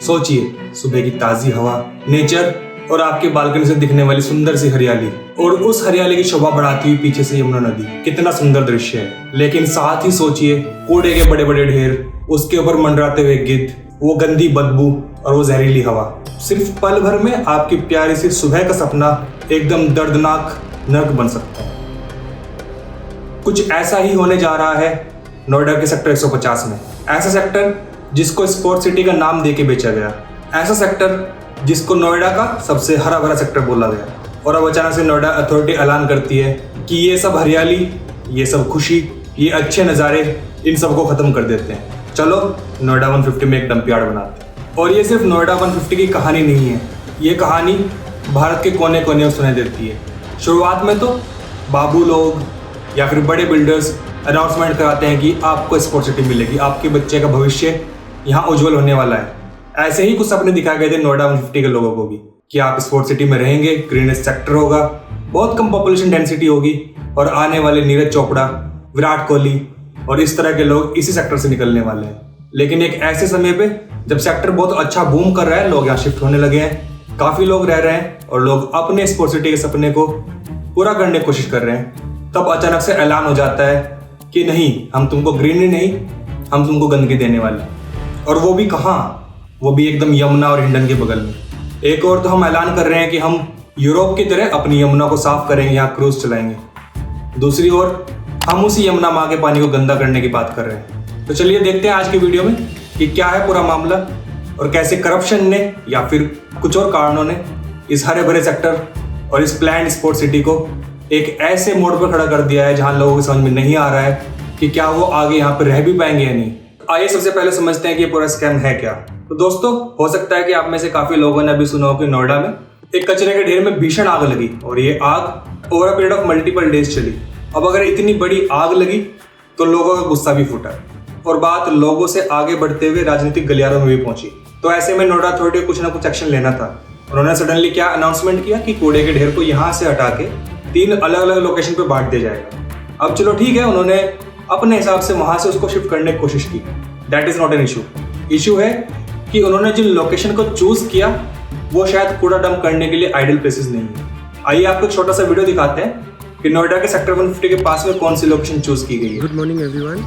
सोचिए, सुबह की ताजी हवा, नेचर और आपके बालकनी से दिखने वाली सुंदर सी हरियाली, और उस हरियाली की शोभा बढ़ाती हुई पीछे से यमुना नदी। कितना सुंदर दृश्य है। लेकिन साथ ही सोचिए, कूड़े के बड़े बड़े ढेर, उसके ऊपर मंडराते हुए गिद्ध, वो गंदी बदबू और वो जहरीली हवा। सिर्फ पल भर में आपकी प्यारी सी सुबह का सपना एकदम दर्दनाक नर्क बन सकता है। कुछ ऐसा ही होने जा रहा है नोएडा के सेक्टर 150 में। ऐसा सेक्टर जिसको स्पोर्ट सिटी का नाम देके बेचा गया, ऐसा सेक्टर जिसको नोएडा का सबसे हरा भरा सेक्टर बोला गया, और अब अचानक से नोएडा अथॉरिटी ऐलान करती है कि ये सब हरियाली, ये सब खुशी, ये अच्छे नज़ारे, इन सबको खत्म कर देते हैं। चलो नोएडा 150 में एक डंप यार्ड बनाते हैं। और ये सिर्फ नोएडा 150 की कहानी नहीं है, ये कहानी भारत के कोने कोने में सुनाई देती है। शुरुआत में तो बाबू लोग या फिर बड़े बिल्डर्स अनाउंसमेंट कराते हैं कि आपको स्पोर्ट सिटी मिलेगी, आपके बच्चे का भविष्य यहाँ उज्जवल होने वाला है। ऐसे ही कुछ सपने दिखाए गए थे नोएडा 150 के लोगों को भी, कि आप स्पोर्ट सिटी में रहेंगे, ग्रीनेस्ट सेक्टर होगा, बहुत कम पॉपुलेशन डेंसिटी होगी, और आने वाले नीरज चोपड़ा, विराट कोहली और इस तरह के लोग इसी सेक्टर से निकलने वाले हैं। लेकिन एक ऐसे समय पे जब सेक्टर बहुत अच्छा बूम कर रहा है, लोग यहाँ शिफ्ट होने लगे हैं, काफ़ी लोग रह रहे हैं और लोग अपने स्पोर्ट सिटी के सपने को पूरा करने की कोशिश कर रहे हैं, तब अचानक से ऐलान हो जाता है कि नहीं, हम तुमको ग्रीनरी नहीं, हम तुमको गंदगी देने वाले। और वो भी कहाँ? वो भी एकदम यमुना और हिंडन के बगल में। एक और तो हम ऐलान कर रहे हैं कि हम यूरोप की तरह अपनी यमुना को साफ करेंगे, यहाँ क्रूज चलाएंगे। दूसरी ओर हम उसी यमुना माँ के पानी को गंदा करने की बात कर रहे हैं। तो चलिए देखते हैं आज की वीडियो में कि क्या है पूरा मामला, और कैसे करप्शन ने या फिर कुछ और कारणों ने इस हरे भरे सेक्टर और इस प्लान्ड स्पोर्ट सिटी को एक ऐसे मोड़ पर खड़ा कर दिया है जहां लोगों को समझ में नहीं आ रहा है कि क्या वो आगे यहाँ पर रह भी पाएंगे या नहीं। आइए सबसे पहले समझते हैं कि ये पूरा स्कैम है क्या। तो दोस्तों, हो सकता है कि आप में से काफी लोगों ने अभी सुना हो कि नोएडा में एक कचरे के ढेर में भीषण आग लगी, और ये आग over a period of multiple days चली। अब अगर इतनी बड़ी आग लगी तो लोगों का गुस्सा भी फूटा, और बात लोगों से आगे बढ़ते हुए राजनीतिक गलियारों में भी पहुंची। तो ऐसे में नोएडा अथॉरिटी को कुछ ना कुछ एक्शन लेना था। उन्होंने सडनली क्या अनाउंसमेंट किया कि कूड़े के ढेर को यहाँ से हटा के 3 अलग अलग लोकेशन पे बांट दिया जाएगा। अब चलो ठीक है, उन्होंने अपने हिसाब से वहां से उसको शिफ्ट करने की कोशिश की। That is not an issue. Issue है कि उन्होंने जिन लोकेशन को चूज किया वो शायद कूड़ा डंप करने के लिए आइडियल प्लेसेस नहीं है। आइए आपको एक छोटा सा वीडियो दिखाते हैं कि नोएडा के सेक्टर 150 के पास में कौन सी लोकेशन चूज की गई है। Good morning everyone,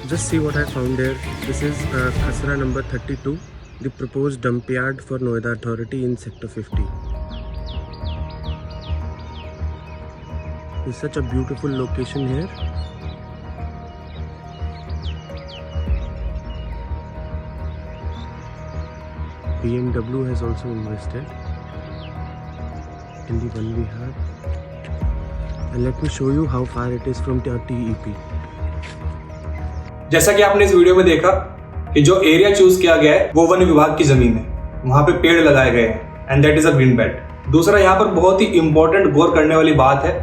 just see what I found there. This is खसरा number 32, the proposed dump yard for Noida authority in sector 50। It's such a beautiful location here. BMW has also invested in the one we have, and let me show you how far it is from TEP. जैसा कि आपने इस video में देखा कि जो area choose किया गया है वो वन विभाग की जमीन है, वहां पे पेड़ लगाए गए हैं, and that is a green belt. दूसरा, यहाँ पर बहुत ही इंपॉर्टेंट गौर करने वाली बात है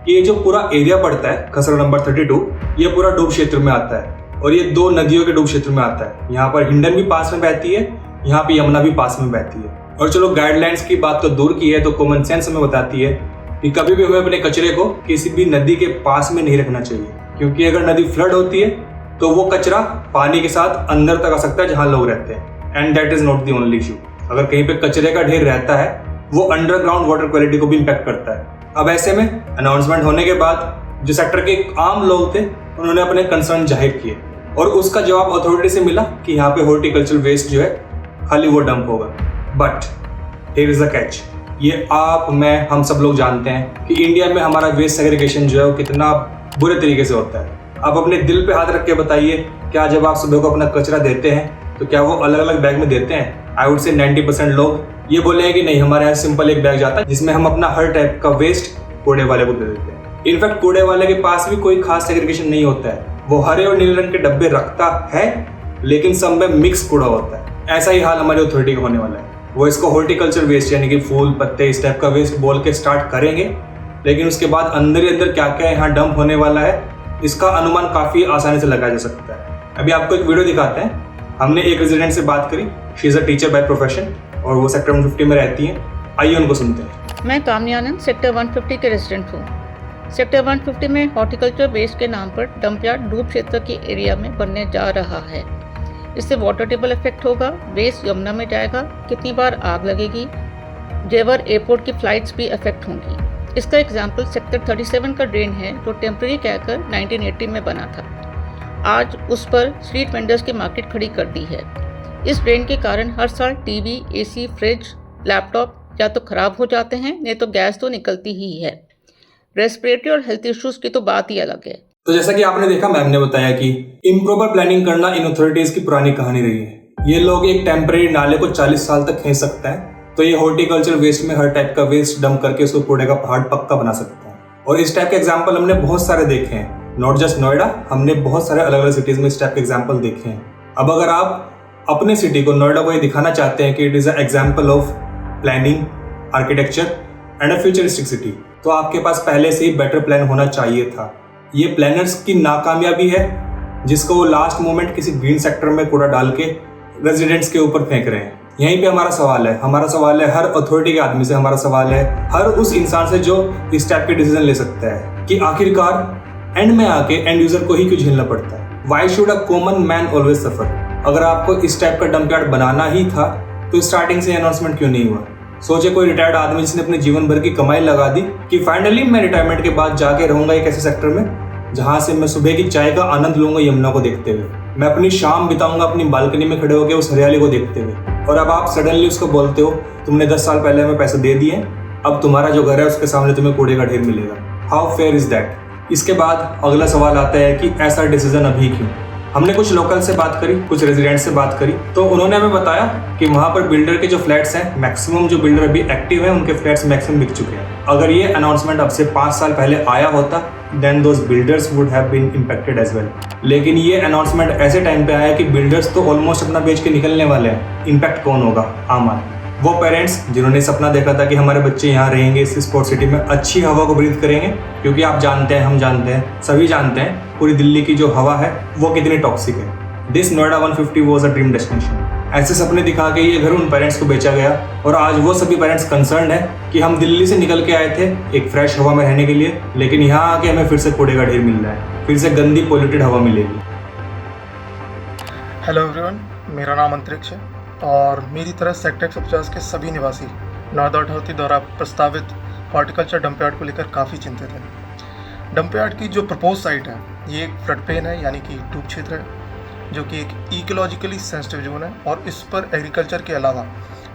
कि ये जो पूरा एरिया पड़ता है खसरा नंबर 32, ये पूरा डूब क्षेत्र में आता है, और ये 2 नदियों के डूब क्षेत्र में आता है। यहाँ पर हिंडन भी पास में बहती है, यहाँ पे यमुना भी पास में बहती है। और चलो गाइडलाइंस की बात तो दूर की है, तो कॉमन सेंस हमें बताती है कि कभी भी हमें अपने कचरे को किसी भी नदी के पास में नहीं रखना चाहिए, क्योंकि अगर नदी फ्लड होती है तो वो कचरा पानी के साथ अंदर तक आ सकता है जहाँ लोग रहते हैं, and that is not the only issue. अगर कहीं पे कचरे का ढेर रहता है वो अंडरग्राउंड वाटर क्वालिटी को भी इम्पैक्ट करता है। अब ऐसे में अनाउंसमेंट होने के बाद जो सेक्टर के आम लोग थे उन्होंने अपने कंसर्न जाहिर किए, और उसका जवाब अथॉरिटी से मिला कि यहाँ पे हॉर्टिकल्चर वेस्ट जो है खाली वो डंप होगा। But here is a catch. ये आप, मैं, हम सब लोग जानते हैं कि इंडिया में हमारा वेस्ट सेग्रीगेशन जो है वो कितना बुरे तरीके से होता है। आप अपने दिल पे हाथ रख के बताइए, क्या जब आप सुबह को अपना कचरा देते हैं तो क्या वो अलग अलग बैग में देते हैं? आई वुड से 90% लोग ये बोले हैं कि नहीं, हमारे यहाँ सिंपल एक बैग जाता है जिसमें हम अपना हर टाइप का वेस्ट कूड़े वाले को दे देते हैं। इनफैक्ट कूड़े वाले के पास भी कोई खास सेग्रीगेशन नहीं होता है, वो हरे और नीले रंग के डब्बे रखता है, लेकिन सब में मिक्स कूड़ा होता है। ऐसा ही हाल हमारी अथॉरिटी का होने वाला है। वो इसको हॉर्टिकल्चर वेस्ट यानी कि फूल पत्ते इस टाइप का वेस्ट बोल के स्टार्ट करेंगे, लेकिन उसके बाद अंदर ही अंदर क्या क्या यहाँ डंप होने वाला है इसका अनुमान काफी आसानी से लगाया जा सकता है। अभी आपको एक वीडियो दिखाते हैं। हमने एक रेजिडेंट से बात करी, she is a teacher by profession, और वो सेक्टर 150 में रहती हैं। आइए उनको सुनते हैं। मैं कामनी आनंद सेक्टर 150 के रेजिडेंट हूँ। सेक्टर 150 में हॉर्टिकल्चर वेस्ट के नाम पर डंप यार्ड डूब क्षेत्र के एरिया में बनने जा रहा है। इससे वाटर टेबल इफेक्ट होगा, वेस्ट यमुना में जाएगा, कितनी बार आग लगेगी, जेवर एयरपोर्ट की फ्लाइट्स भी अफेक्ट होंगी। इसका एग्जाम्पल सेक्टर 37 का ड्रेन है जो टेम्प्रेरी कहकर 1980 में बना था। आज उस पर स्ट्रीट वेंडर्स की मार्केट खड़ी कर दी है। इस ड्रेन के कारण हर साल टीवी, एसी, फ्रिज, लैपटॉप या तो खराब हो जाते हैं, नहीं तो गैस तो निकलती ही है। रेस्पिरेटरी और हेल्थ इश्यूज की तो बात ही अलग है। तो जैसा कि आपने देखा, मैम ने बताया कि इम्प्रॉपर प्लानिंग करना इन अथॉरिटीज की पुरानी कहानी रही है। ये लोग एक टेम्परेरी नाले को 40 साल तक खींच सकते हैं, तो ये हॉर्टिकल्चर वेस्ट में हर टाइप का वेस्ट डंप करके उसको कूड़े का पहाड़ पक्का बना सकते हैं। और इस टाइप के एग्जाम्पल हमने बहुत सारे देखे हैं, नॉट जस्ट नोएडा, हमने बहुत सारे अलग अलग सिटीज में इस टाइप के एग्जाम्पल देखे हैं। अब अगर आप अपने सिटी को, नोएडा को ये दिखाना चाहते हैं कि it is a example of planning, architecture and a futuristic city, तो आपके पास पहले से ही बेटर प्लान होना चाहिए था। ये प्लानर्स की नाकामयाबी है जिसको वो लास्ट मोमेंट किसी ग्रीन सेक्टर में कूड़ा डाल के रेजिडेंट्स के ऊपर फेंक रहे हैं। यहीं पे हमारा सवाल है हर अथॉरिटी के आदमी से, हमारा सवाल है हर उस इंसान से जो इस टाइप के डिसीजन ले सकता है कि आखिरकार एंड में आके एंड यूजर को ही क्यों झेलना पड़ता है। Why should a common man always suffer? अगर आपको इस टाइप का डंप यार्ड बनाना ही था तो स्टार्टिंग से अनाउंसमेंट क्यों नहीं हुआ? सोचे कोई रिटायर्ड आदमी जिसने अपने जीवन भर की कमाई लगा दी कि फाइनली मैं रिटायरमेंट के बाद जाके रहूंगा एक ऐसे सेक्टर में जहां से मैं सुबह की चाय का आनंद लूंगा यमुना को देखते हुए, मैं अपनी शाम बिताऊंगा अपनी बालकनी में खड़े होकर उस हरियाली को देखते हुए। और अब आप सडनली उसको बोलते हो तुमने 10 साल पहले हमें पैसे दे दिए, अब तुम्हारा जो घर है उसके सामने तुम्हें कूड़े का ढेर मिलेगा। How fair is that? इसके बाद अगला सवाल आता है कि ऐसा डिसीजन अभी क्यों? हमने कुछ लोकल से बात करी, कुछ रेजिडेंट से बात करी, तो उन्होंने हमें बताया कि वहाँ पर बिल्डर के जो फ्लैट्स हैं, मैक्सिमम जो बिल्डर अभी एक्टिव हैं उनके फ्लैट्स मैक्सिमम बिक चुके हैं। अगर ये अनाउंसमेंट अब से 5 साल पहले आया होता then those builders would have been impacted as well. लेकिन ये अनाउंसमेंट ऐसे टाइम पे आया कि बिल्डर्स तो ऑलमोस्ट अपना बेच के निकलने वाले हैं। इम्पैक्ट कौन होगा? आम आदमी, वो पेरेंट्स जिन्होंने सपना देखा था कि हमारे बच्चे यहाँ रहेंगे, इस स्पोर्ट सिटी में अच्छी हवा को ब्रीथ करेंगे। क्योंकि आप जानते हैं, हम जानते हैं, सभी जानते हैं पूरी दिल्ली की जो हवा है वो कितनी टॉक्सिक है। This Noida 150 was a dream destination. ऐसे सपने दिखा के ये घर उन पेरेंट्स को बेचा गया और आज वो सभी पेरेंट्स कंसर्न है कि हम दिल्ली से निकल के आए थे एक फ्रेश हवा में रहने के लिए, लेकिन यहाँ आके हमें फिर से कूड़े का ढेर मिल रहा है, फिर से गंदी पोल्यूटेड हवा मिलेगी। हेलो एवरीवन, मेरा नाम अंतरिक्ष है और मेरी तरह सेक्टर 150 के सभी निवासी नोएडा अथॉरिटी द्वारा प्रस्तावित हॉर्टिकल्चर डंप यार्ड को लेकर काफ़ी चिंतित हैं। डंप यार्ड की जो प्रपोज साइट है ये एक फ्लड प्लेन है, यानी कि डूब क्षेत्र है, जो कि एक इकोलॉजिकली सेंसिटिव जोन है और इस पर एग्रीकल्चर के अलावा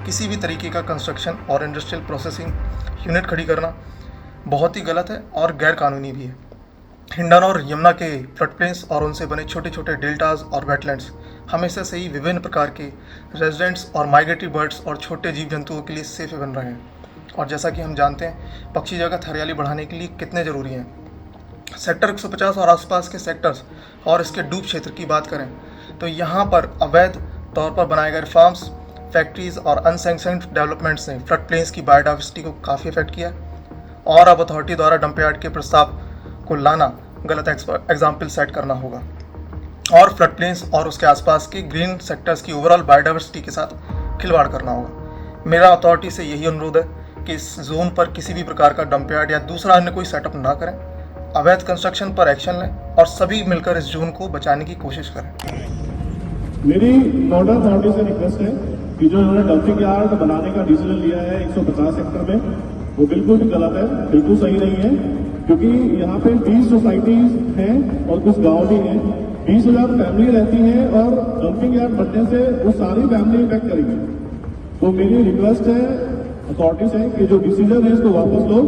किसी भी तरीके का कंस्ट्रक्शन और इंडस्ट्रियल प्रोसेसिंग यूनिट खड़ी करना बहुत ही गलत है और गैर कानूनी भी है। हिंडन और यमुना के फ्लड प्लेन्स और उनसे बने छोटे छोटे डेल्टाज और वेटलैंड्स हमेशा से ही विभिन्न प्रकार के रेजिडेंट्स और माइग्रेटरी बर्ड्स और छोटे जीव जंतुओं के लिए सेफ बन रहे हैं। और जैसा कि हम जानते हैं, पक्षी जगत हरियाली बढ़ाने के लिए कितने ज़रूरी हैं। सेक्टर 150 और आसपास के सेक्टर्स और इसके डूब क्षेत्र की बात करें तो यहाँ पर अवैध तौर पर बनाए गए फार्म्स, फैक्ट्रीज़ और अनसैंक्शन्ड डेवलपमेंट्स ने फ्लड प्लेन्स की बायोडाइवर्सिटी को काफ़ी इफेक्ट किया और अब अथॉरिटी द्वारा डंप यार्ड के प्रस्ताव को लाना गलत एग्जाम्पल सेट करना होगा और फ्लड प्लेन्स और उसके आसपास के ग्रीन सेक्टर्स की ओवरऑल बायोडाइवर्सिटी के साथ खिलवाड़ करना होगा। मेरा अथॉरिटी से यही अनुरोध है कि इस जोन पर किसी भी प्रकार का डंप यार्ड या दूसरा अन्य कोई सेटअप ना करें, अवैध कंस्ट्रक्शन पर एक्शन लें और सभी मिलकर इस जोन को बचाने की कोशिश करें। मेरी नोएडा अथॉरिटी से रिक्वेस्ट है कि जो इन्होंने डंपिंग यार्ड बनाने का डिसीजन लिया है 150 सेक्टर में, वो बिल्कुल भी गलत है, बिल्कुल सही नहीं है। क्योंकि यहाँ पे 20 सोसाइटीज हैं और कुछ गांव भी हैं, 20,000 फैमिली रहती हैं और डंपिंग यार्ड बनने से वो सारी फैमिली इफेक्ट करेंगे। तो मेरी रिक्वेस्ट है अथॉरिटी से कि जो डिसीजन है इसको वापस लो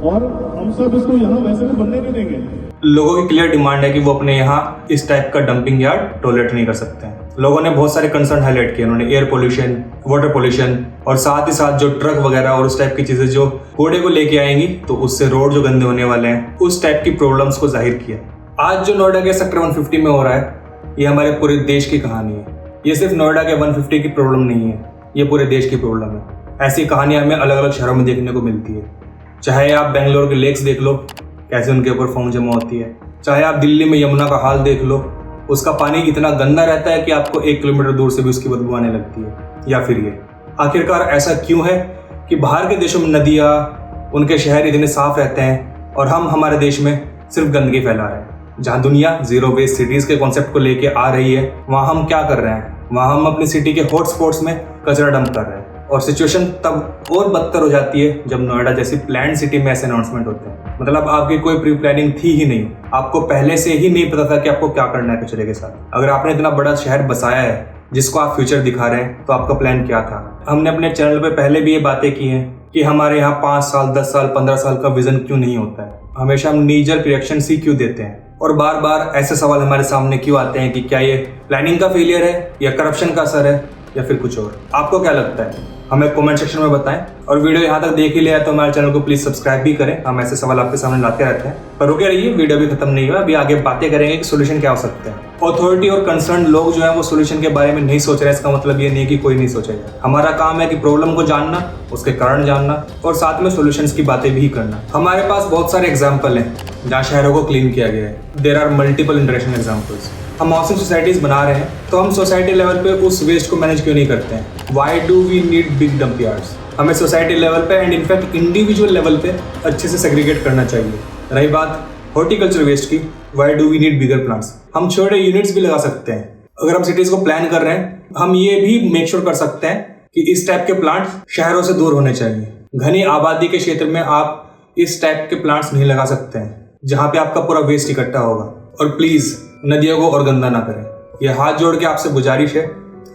और हम सब इसको यहाँ वैसे भी बनने नहीं देंगे। लोगों की क्लियर डिमांड है कि वो अपने यहाँ इस टाइप का डंपिंग यार्ड टॉलरेट नहीं कर सकते हैं। लोगों ने बहुत सारे कंसर्न हाईलाइट किए, उन्होंने एयर पोल्यूशन, वाटर पोल्यूशन और साथ ही साथ जो ट्रक वगैरह और उस टाइप की चीजें जो कूड़े को लेके आएंगी तो उससे रोड जो गंदे होने वाले हैं, उस टाइप की प्रॉब्लम्स को जाहिर किया। आज जो नोएडा के सेक्टर 150 में हो रहा है ये हमारे पूरे देश की कहानी है। ये सिर्फ नोएडा के 150 की प्रॉब्लम नहीं है, ये पूरे देश की प्रॉब्लम है। ऐसी कहानियां हमें अलग अलग शहरों में देखने को मिलती है। चाहे आप बेंगलोर के लेक्स देख लो, कैसे उनके ऊपर फोम जमा होती है, चाहे आप दिल्ली में यमुना का हाल देख लो, उसका पानी इतना गंदा रहता है कि आपको 1 किलोमीटर दूर से भी उसकी बदबू आने लगती है। या फिर ये आखिरकार ऐसा क्यों है कि बाहर के देशों में नदियाँ, उनके शहर इतने साफ रहते हैं और हम हमारे देश में सिर्फ गंदगी फैला रहे हैं। जहाँ दुनिया जीरो वेस्ट सिटीज के कॉन्सेप्ट को लेके आ रही है, वहाँ हम क्या कर रहे हैं? वहाँ हम अपनी सिटी के हॉटस्पॉट्स में कचरा डंप कर रहे हैं। और सिचुएशन तब और बदतर हो जाती है जब नोएडा जैसी प्लान्ड सिटी में ऐसे अनाउंसमेंट होते हैं। मतलब आपकी कोई प्री प्लानिंग थी ही नहीं, आपको पहले से ही नहीं पता था कि आपको क्या करना है कचरे के साथ। अगर आपने इतना बड़ा शहर बसाया है जिसको आप फ्यूचर दिखा रहे हैं, तो आपका प्लान क्या था? हमने अपने चैनल पे पहले भी ये बातें की हैं कि हमारे यहाँ 5 साल 10 साल 15 साल का विजन क्यों नहीं होता है। हमेशा हम नीजर रिएक्शन ही क्यों देते हैं, और बार बार ऐसे सवाल हमारे सामने क्यों आते हैं कि क्या ये प्लानिंग का फेलियर है या करप्शन का असर है या फिर कुछ और। आपको क्या लगता है? हमें कमेंट सेक्शन में बताएं। और वीडियो यहाँ तक देख ही लिया है तो हमारे चैनल को प्लीज सब्सक्राइब भी करें। हम ऐसे सवाल आपके सामने लाते रहते हैं। पर रुके रहिए, वीडियो भी खत्म नहीं हुआ, अभी आगे बातें करेंगे कि सोल्यूशन क्या हो सकते हैं। अथॉरिटी और कंसर्न लोग जो है वो सोल्यूशन के बारे में नहीं सोच रहे हैं, इसका मतलब ये नहीं कि कोई नहीं सोचेगा। हमारा काम है कि प्रॉब्लम को जानना, उसके कारण जानना और साथ में सोल्यूशंस की बातें भी करना। हमारे पास बहुत सारे एग्जाम्पल हैं जहाँ शहरों को क्लीन किया गया है। There are multiple interaction examples. हम हाउसिंग सोसाइटीज बना रहे हैं तो हम सोसाइटी लेवल पे उस वेस्ट को मैनेज क्यों नहीं करते हैं? Why do we need big dump yards? हमें सोसाइटी लेवल पे एंड इनफैक्ट इंडिविजुअल लेवल पे अच्छे से सेग्रीगेट करना चाहिए। रही बात हॉर्टिकल्चर वेस्ट की, why do we need bigger plants? हम छोटे यूनिट्स भी लगा सकते हैं। अगर हम सिटीज को प्लान कर रहे हैं, हम ये भी मेक श्योर कर सकते हैं कि इस टाइप के प्लांट्स शहरों से दूर होने चाहिए। घनी आबादी के क्षेत्र में आप इस टाइप के प्लांट्स नहीं लगा सकते हैं जहाँ पे आपका पूरा वेस्ट इकट्ठा होगा। और प्लीज नदियों को और गंदा ना करें। ये हाथ जोड़ के आपसे गुजारिश है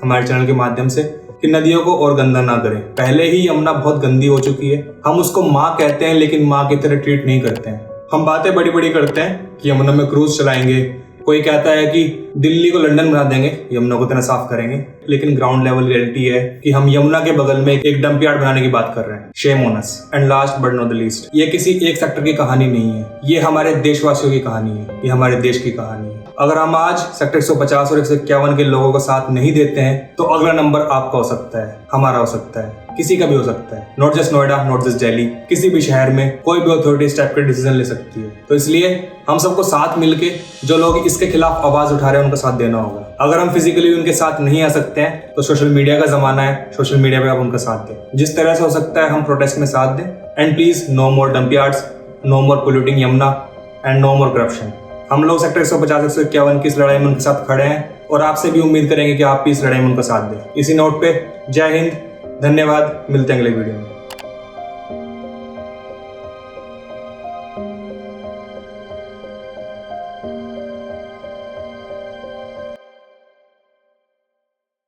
हमारे चैनल के माध्यम से कि नदियों को और गंदा ना करें। पहले ही यमुना बहुत गंदी हो चुकी है। हम उसको माँ कहते हैं लेकिन माँ की तरह ट्रीट नहीं करते हैं। हम बातें बड़ी बड़ी करते हैं कि यमुना में क्रूज चलाएंगे, कोई कहता है कि दिल्ली को लंदन बना देंगे, यमुना को इतना साफ करेंगे, लेकिन ग्राउंड लेवल रियलिटी है कि हम यमुना के बगल में एक डंप यार्ड बनाने की बात कर रहे हैं। Shame on us. And last but not the least, ये किसी एक सेक्टर की कहानी नहीं है, ये हमारे देशवासियों की कहानी है, ये हमारे देश की कहानी है। अगर हम आज सेक्टर 150 और 151 के लोगों को साथ नहीं देते हैं तो अगला नंबर आपका हो सकता है, हमारा हो सकता है, किसी का भी हो सकता है। Not just Noida, not just Delhi, किसी भी शहर में कोई भी अथॉरिटी इस टाइप के डिसीजन ले सकती है। तो इसलिए हम सबको साथ मिलके जो लोग इसके खिलाफ आवाज उठा रहे हैं उनका साथ देना होगा। अगर हम फिजिकली उनके साथ नहीं आ सकते हैं तो सोशल मीडिया का जमाना है, सोशल मीडिया पे आप उनका साथ दें। जिस तरह से हो सकता है हम प्रोटेस्ट में साथ दें। And please no more dump yards, no more polluting Yamuna and no more corruption. हम लोग सेक्टर 150-151 की इस लड़ाई में उनके साथ खड़े हैं और आपसे भी उम्मीद करेंगे कि आप भी इस लड़ाई में उनका साथ दें। इसी नोट पे जय हिंद, धन्यवाद, मिलते हैं अगले वीडियो में।